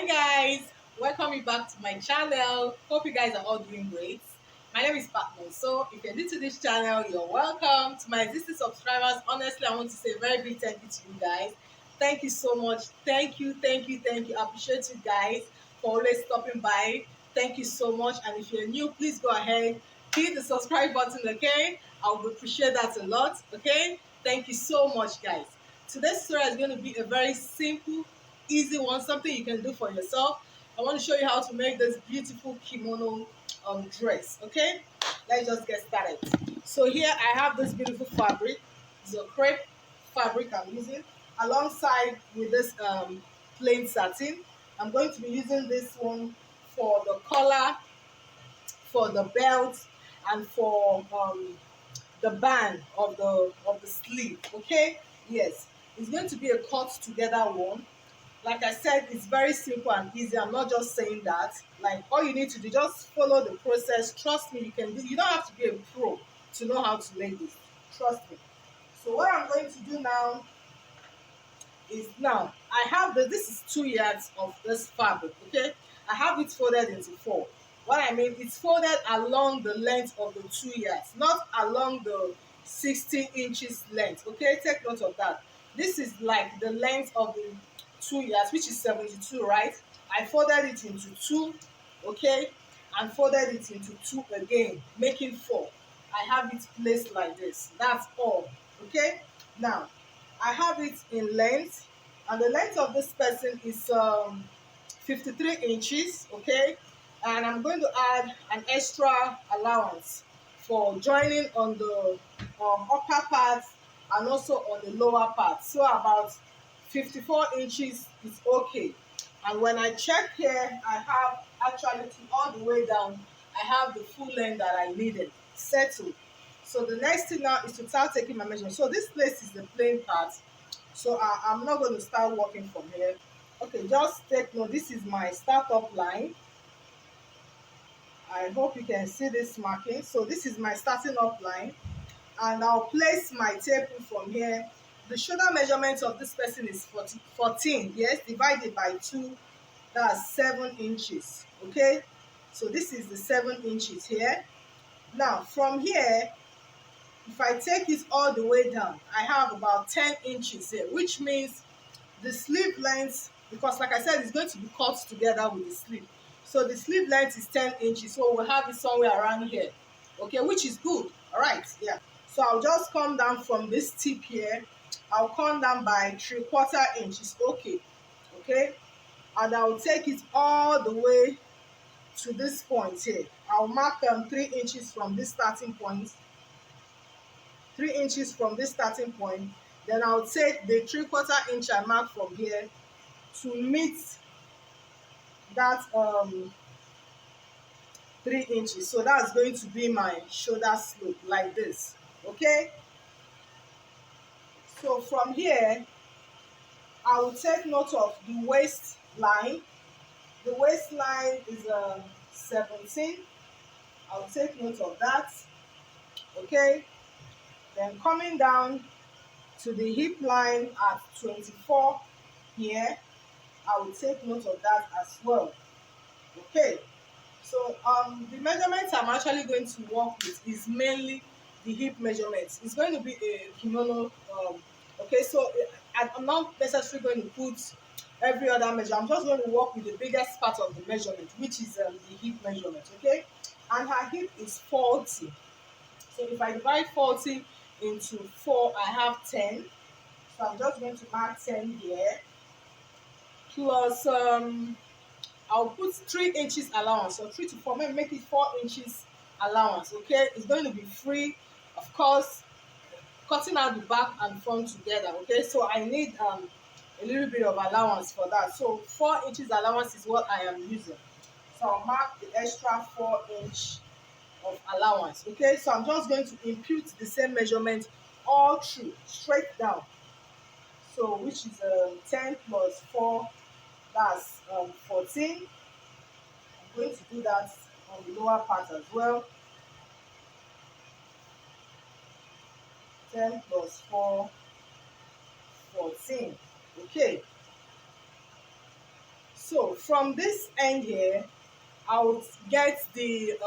Hi guys, welcome you back to my channel. Hope you guys are all doing great. My name is Patmo. So if you're new to this channel, you're welcome. To my existing subscribers, honestly, I want to say a very big thank you to you guys. Thank you so much. Thank you. I appreciate you guys for always stopping by. Thank you so much. And if you're new, please go ahead, hit the subscribe button, okay? I would appreciate that a lot, okay? Thank you so much, guys. Today's story is going to be a very simple, easy one, something you can do for yourself. I want to show you how to make this beautiful kimono dress, okay? Let's just get started. So here I have this beautiful fabric. It's a crepe fabric I'm using alongside with this plain satin. I'm going to be using this one for the collar, for the belt, and for the band of the sleeve, okay? Yes, it's going to be a cut together one. Like I said, it's very simple and easy. I'm not just saying that. Like, all you need to do, just follow the process. Trust me, you can do. You don't have to be a pro to know how to make this. Trust me. So what I'm going to do now is, now I have this is 2 yards of this fabric, okay? I have it folded into four. What I mean, it's folded along the length of the 2 yards, not along the 16 inches length, okay? Take note of that. This is like the length of the 2 yards, which is 72, right? I folded it into two, okay, and folded it into two again, making four. I have it placed like this. That's all, okay? Now I have it in length, and the length of this person is 53 inches, okay? And I'm going to add an extra allowance for joining on the upper part and also on the lower part. So about 54 inches is okay. And when I check here, I have actually to all the way down, I have the full length that I needed settled. So the next thing now is to start taking my measurement. So this place is the plain part. So I'm not going to start working from here. Okay, just take note. This is my startup line. I hope you can see this marking. So this is my starting up line. And I'll place my table from here. The shoulder measurement of this person is 14. Yes, divided by 2. That's 7 inches. Okay, so this is the 7 inches here. Now from here, if I take it all the way down, I have about 10 inches here, which means the sleeve length, because like I said, it's going to be cut together with the sleeve. So the sleeve length is 10 inches, so we'll have it somewhere around here, okay, which is good. All right, yeah. So I'll just come down from this tip here. I'll come down by 3/4 inches, okay, okay, and I'll take it all the way to this point here. I'll mark 3 inches from this starting point, 3 inches from this starting point. Then I'll take the 3/4 inch I mark from here to meet that 3 inches. So that's going to be my shoulder slope like this, okay? So from here, I will take note of the waistline. The waistline is 17. I'll take note of that, okay? Then coming down to the hip line at 24 here, I will take note of that as well, okay? So the measurements I'm actually going to work with is mainly the hip measurements. It's going to be a kimono. Okay, so I'm not necessarily going to put every other measure. I'm just going to work with the biggest part of the measurement, which is the hip measurement. Okay, and her hip is 40. So if I divide 40 into 4, I have 10. So I'm just going to mark 10 here. Plus I'll put 3 inches allowance, so 3 to 4, maybe make it 4 inches allowance, okay? It's going to be free, of course, cutting out the back and front together, okay? So I need a little bit of allowance for that. So 4 inches allowance is what I am using. So I'll mark the extra 4 inch of allowance, okay? So I'm just going to impute the same measurement all through, straight down. So which is 10 plus 4, that's 14. I'm going to do that on the lower part as well. 10 plus 4, 14. Okay. So from this end here, I would get the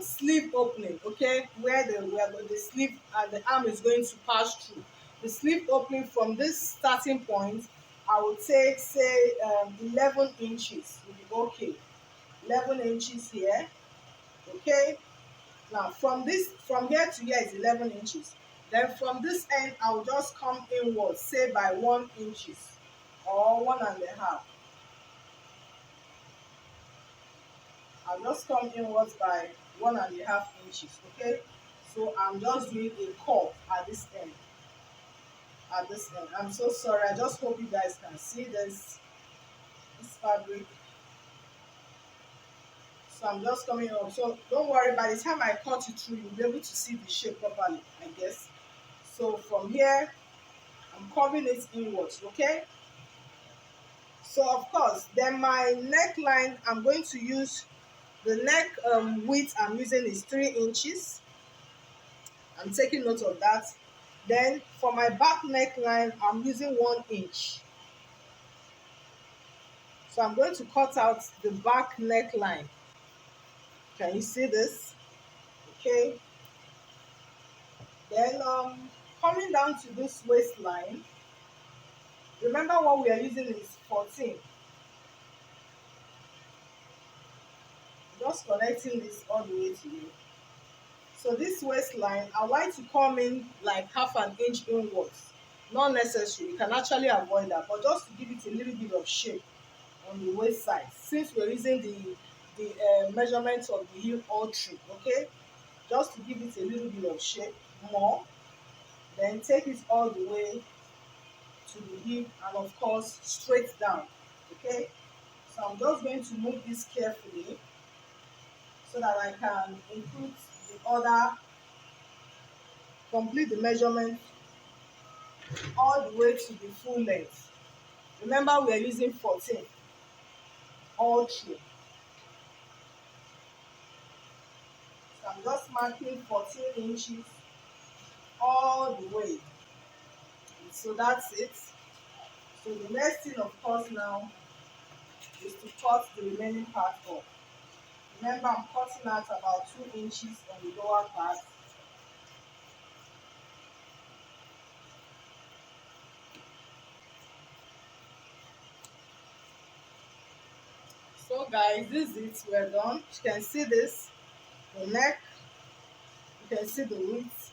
sleeve opening, okay, where the sleeve and the arm is going to pass through. The sleeve opening from this starting point, I would take say 11 inches will be okay. 11 inches here, okay. Now from here to here is 11 inches. Then from this end, I will just come inwards, say by 1 inches or 1.5. I'll just come inwards by 1.5 inches, okay. So I'm just doing a curve at this end. I'm so sorry. I just hope you guys can see this fabric. So I'm just coming up. So don't worry, by the time I cut it through, you'll be able to see the shape properly, I guess. So from here, I'm curving it inwards, okay. So of course, then my neckline, I'm going to use the neck width I'm using is 3 inches. I'm taking note of that. Then for my back neckline, I'm using 1 inch. So I'm going to cut out the back neckline. Can you see this? Okay. Then coming down to this waistline, remember what we are using is 14. Just connecting this all the way to you. So this waistline, I like to come in like 1/2 inch inwards. Not necessary, you can actually avoid that, but just to give it a little bit of shape on the waist side, since we're using the measurements of the heel all through, okay. Just to give it a little bit of shape more, then take it all the way to the hip and of course straight down, okay. So I'm just going to move this carefully so that I can include the other, complete the measurement all the way to the full length. Remember, we are using 14 all through. So I'm just marking 14 inches all the way. So that's it. So the next thing, of course, now is to cut the remaining part off. Remember, I'm cutting out about 2 inches on the lower part. So guys, this is it. We're done. You can see this, the neck, you can see the width,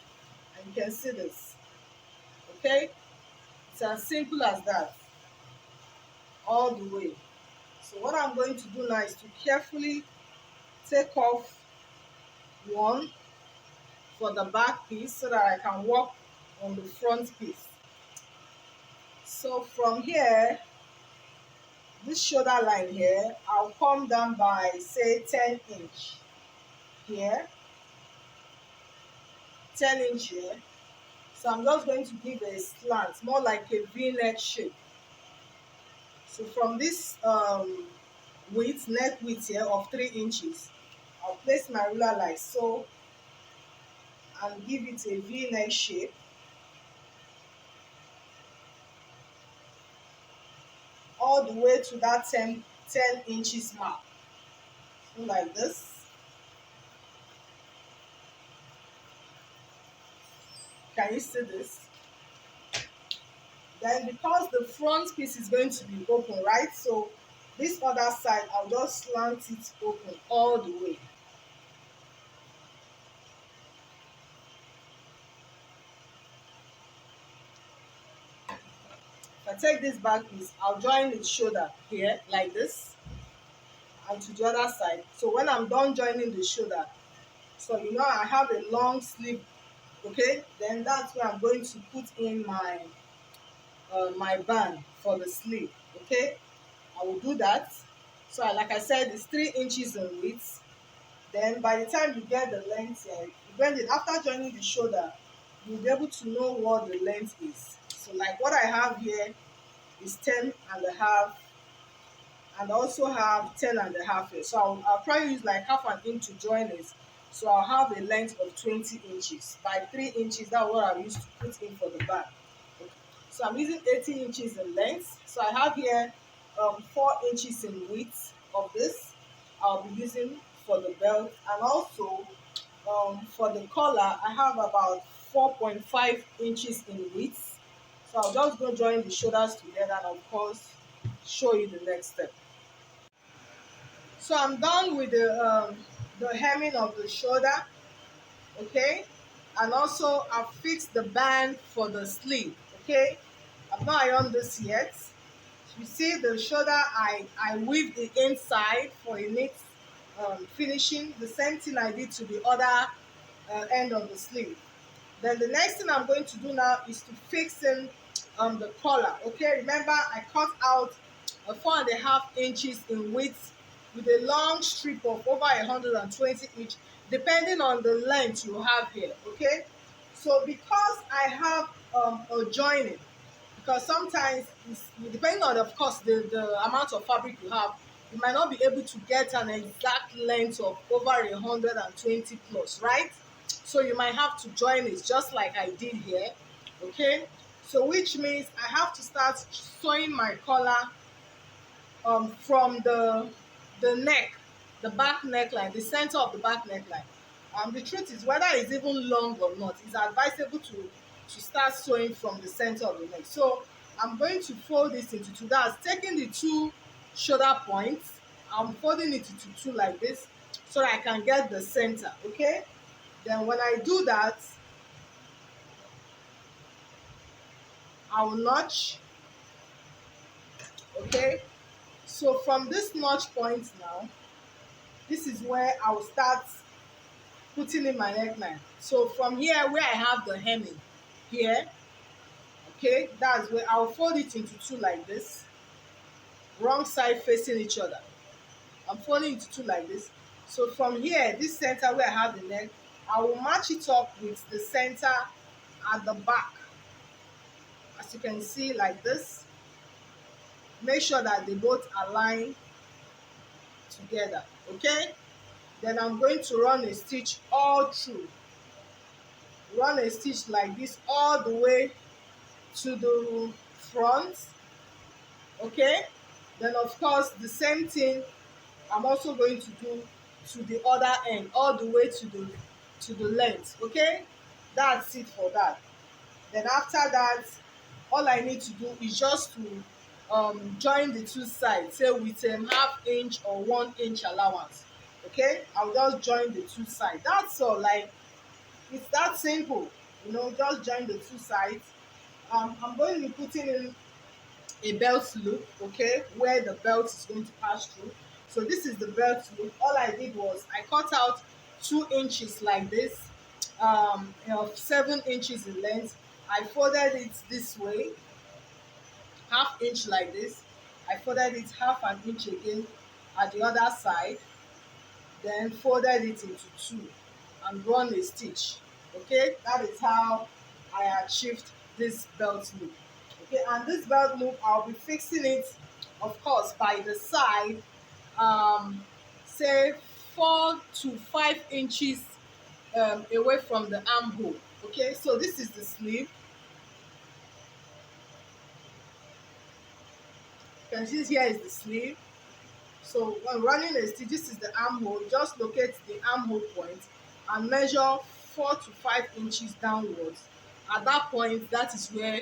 and you can see this. Okay? It's as simple as that. All the way. So what I'm going to do now is to carefully take off one for the back piece so that I can work on the front piece. So from here, this shoulder line here, I'll come down by say 10 inch here, 10 inch here. So I'm just going to give a slant, more like a V-neck shape. So from this width, neck width here of 3 inches, I'll place my ruler like so and give it a V-neck shape. All the way to that 10 inches mark. So like this. Can you see this? Then because the front piece is going to be open, right? So this other side, I'll just slant it open all the way. If I take this back piece, I'll join the shoulder here like this and to the other side. So when I'm done joining the shoulder, so you know I have a long sleeve, okay? Then that's where I'm going to put in my band for the sleeve, okay. I will do that. So like I said, it's 3 inches in width. Then by the time you get the length here, after joining the shoulder, you'll be able to know what the length is. So like what I have here is 10.5, and also have 10.5 here. So I'll probably use like 1/2 inch to join it. So I'll have a length of 20 inches by 3 inches. That's what I used to put in for the back. So I'm using 18 inches in length. So I have here 4 inches in width of this I'll be using for the belt, and also for the collar I have about 4.5 inches in width. So I'll just go join the shoulders together and of course show you the next step. So I'm done with the hemming of the shoulder, okay, and also I've fixed the band for the sleeve, okay. I've not ironed this yet. You see the shoulder, I weave the inside for a neat finishing. The same thing I did to the other end of the sleeve. Then the next thing I'm going to do now is to fix in the collar. Okay, remember I cut out 4.5 inches in width with a long strip of over 120 inch, depending on the length you have here. Okay, so because I have a joining, because sometimes depending on, of course, the amount of fabric you have, you might not be able to get an exact length of over 120 plus, right? So you might have to join it just like I did here, okay. So which means I have to start sewing my collar from the neck, the back neckline, the center of the back neckline. The truth is, whether it's even long or not, it's advisable to start sewing from the center of the neck. So I'm going to fold this into two. That's taking the two shoulder points, I'm folding it into two like this so that I can get the center, okay. Then when I do that, I will notch, okay. So from this notch point now, this is where I will start putting in my neckline. So from here where I have the hemming here, okay, that's where I'll fold it into two like this, wrong side facing each other. I'm folding into two like this. So from here, this center where I have the neck, I will match it up with the center at the back, as you can see, like this. Make sure that they both align together, okay. Then I'm going to run a stitch all through, run a stitch like this all the way to the front, okay. Then of course the same thing I'm also going to do to the other end, all the way to the length, okay. That's it for that. Then after that, all I need to do is just to join the two sides, say with half inch or 1 inch allowance, okay. I'll just join the two sides, that's all. Like, it's that simple, you know, just join the two sides. I'm going to be putting in a belt loop, okay, where the belt is going to pass through. So this is the belt loop. All I did was I cut out 2 inches like this, of 7 inches in length. I folded it this way, half inch like this. I folded it half an inch again at the other side, then folded it into two and run a stitch, okay. That is how I achieved this belt loop, okay. And this belt loop, I'll be fixing it, of course, by the side, say 4 to 5 inches away from the armhole, okay. So this is the sleeve. You can see here is the sleeve. So when running a stitch, this is the armhole. Just locate the armhole point and measure 4 to 5 inches downwards. At that point, that is where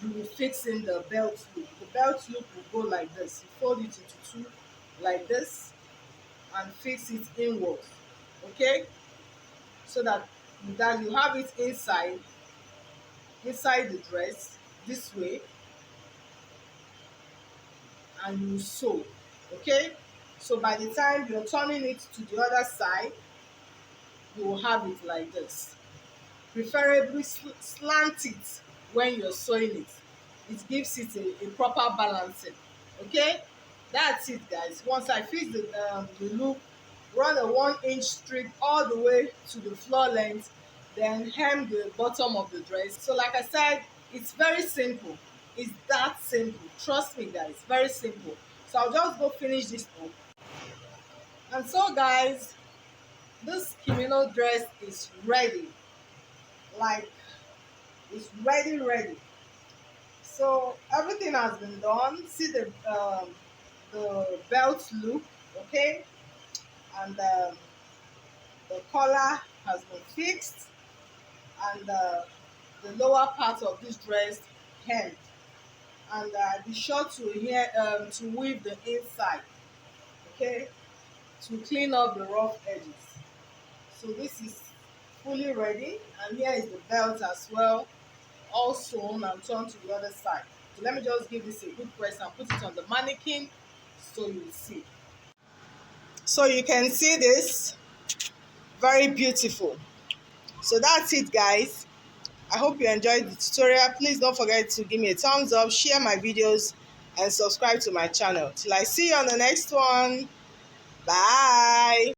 you will fix in the belt loop. The belt loop will go like this. You fold it into two like this and fix it inwards, okay? So that you have it inside the dress this way, and you sew, okay. So by the time you're turning it to the other side, you will have it like this. Preferably slant it when you're sewing it. It gives it a proper balancing, okay. That's it, guys. Once I fix the loop, run a 1 inch strip all the way to the floor length, then hem the bottom of the dress. So like I said, it's very simple. It's that simple, trust me, guys, very simple. So I'll just go finish this up. And so, guys, this kimono dress is ready. Like, it's ready. So everything has been done. See the belt loop, okay, and the collar has been fixed, and the lower part of this dress hem, and be sure to weave the inside, okay, to clean up the rough edges. So this is fully ready, and here is the belt as well, all sewn and turned to the other side. So let me just give this a good press and put it on the mannequin so you will see. So you can see this, very beautiful. So that's it, guys. I hope you enjoyed the tutorial. Please don't forget to give me a thumbs up, share my videos, and subscribe to my channel. Till I see you on the next one. Bye.